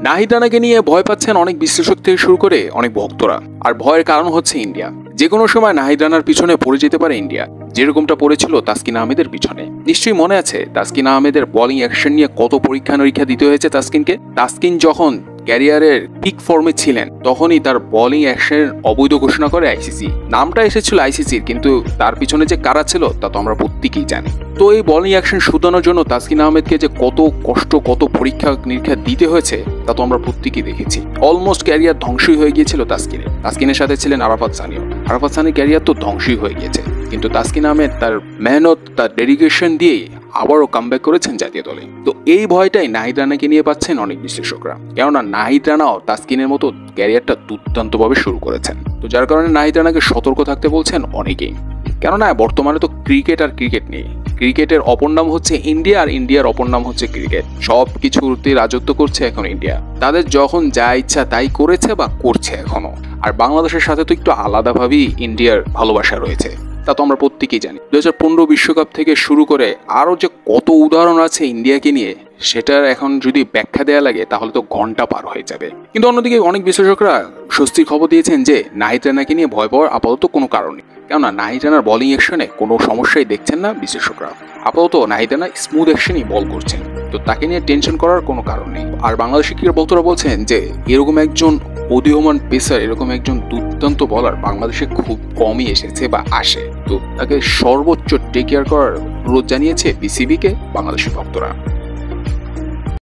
নাহিদ রানাকে নিয়ে ভয় পাচ্ছেন অনেক বিশ্লেষক থেকে শুরু করে অনেক ভক্তরা। আর ভয়ের কারণ হচ্ছে ইন্ডিয়া। যে কোনো সময় নাহিদ রানার পিছনে পড়ে যেতে পারে ইন্ডিয়া, যেরকমটা পড়েছিল তাসকিন আহমেদের পিছনে। নিশ্চয়ই মনে আছে তাসকিন আহমেদের বোলিং অ্যাকশন নিয়ে কত পরীক্ষা নিরীক্ষা দিতে হয়েছে তাসকিনকে। তাসকিন যখন ক্যারিয়ারের পিক ফর্মে ছিলেন তখনই তার বোলিং অ্যাকশনের অবৈধ ঘোষণা করে আইসিসি। নামটা এসেছিল আইসিসির, কিন্তু তার পিছনে যে কারা ছিল তা তো আমরা প্রত্যেকেই জানি। তো এই বোলিং অ্যাকশন শুধানোর জন্য তাসকিন আহমেদকে যে কত কষ্ট কত পরীক্ষা নিরীক্ষা দিতে হয়েছে তা তো আমরা প্রত্যেকেই দেখেছি। অলমোস্ট ক্যারিয়ার ধ্বংসই হয়ে গিয়েছিল তাসকিনের সাথে ছিলেন আরাফাত সানিও। আরাফাত সানির ক্যারিয়ার তো ধ্বংসই হয়ে গিয়েছে, কিন্তু তাসকিন আহমেদ তার মেহনত তার ডেডিকেশন দিয়ে আবারও কামব্যাক করেছেন জাতীয় দলে। তো এই ভয়টাই নাহিদ রানাকে নিয়ে পাচ্ছেন অনেক বিশ্লেষকরা, কেননা নাহিদ রানাও তাসকিনের মতো ক্যারিয়ারটা দুর্দান্তভাবে শুরু করেছেন। তো যার কারণে নাহিদ রানাকে সতর্ক থাকতে বলছেন অনেকেই, কেননা বর্তমানে তো ক্রিকেট আর ক্রিকেট নেই। ক্রিকেটের অপর নাম হচ্ছে ইন্ডিয়া, আর ইন্ডিয়ার অপর নাম হচ্ছে ক্রিকেট। সব কিছুতে রাজত্ব করছে এখন ইন্ডিয়া। তাদের যখন যা ইচ্ছা তাই করেছে বা করছে এখনো। আর বাংলাদেশের সাথে তো একটু আলাদাভাবেই ইন্ডিয়ার ভালোবাসা রয়েছে, তা তো আমরা প্রত্যেকেই জানি। 2015 বিশ্বকাপ থেকে শুরু করে আরও যে কত উদাহরণ আছে ইন্ডিয়াকে নিয়ে, সেটার এখন যদি ব্যাখ্যা দেওয়া লাগে তাহলে তো ঘন্টা পার হয়ে যাবে। কিন্তু অন্যদিকে অনেক বিশ্লেষকরা স্বস্তির খবর দিয়েছেন যে নাহিদ রানাকে নিয়ে ভয় পাওয়ার আপাতত কোনো কারণ নেই, কেননা নাহিদ রানার বোলিং অ্যাকশনে কোনো সমস্যাই দেখছেন না বিশ্লেষকরা। আপাতত নাহিদ রানা স্মুথ অ্যাকশনই বল করছেন, তো তাকে নিয়ে টেনশন করার কোনো কারণ নেই। আর বাংলাদেশের ক্রিকেট ভক্তরা বলছেন যে এরকম একজন উদীয়মান পেসার, এরকম একজন দুর্দান্ত বলার বাংলাদেশে খুব কমই এসেছে বা আসে। তো তাকে সর্বোচ্চ টেক কেয়ার করার অনুরোধ জানিয়েছে বিসিবিকে বাংলাদেশের ভক্তরা।